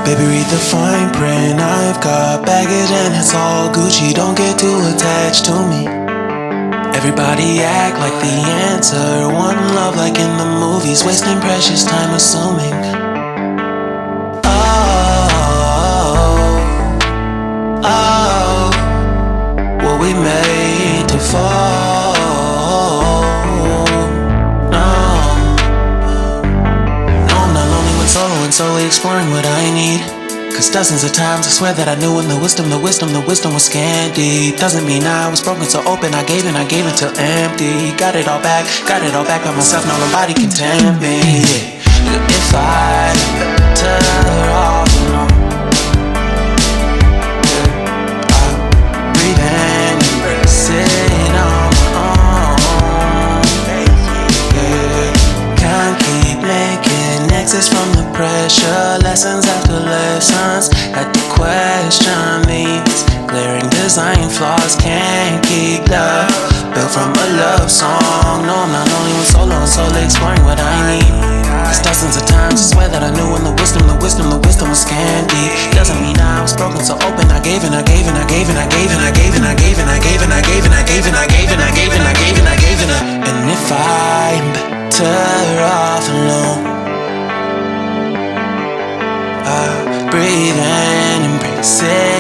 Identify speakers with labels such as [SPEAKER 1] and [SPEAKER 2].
[SPEAKER 1] Baby, read the fine print. I've got baggage and it's all Gucci. Don't get too attached to me. Everybody act like the answer. One love like in the movies. Wasting precious time assuming. Oh, were we made to fall? No, I'm not lonely when solo and solely exploring what I need. Cause dozens of times I swear that I knew when the wisdom was scanty. Doesn't mean I was broken so open, I gave it till empty. Got it all back by myself, now nobody can tempt me. If I better off alone, breathe in, embrace it on my own. Can't keep making exits from the pressure. Lessons after lessons, had to question these glaring design flaws. Can't keep love built from a love song. No, I'm not only when solo and solely exploring what I need. Cause dozens of times I swear that I knew when the wisdom was scanty. Doesn't mean I was broken so open, I gave it. And if I'm better off alone, breathe in, embrace it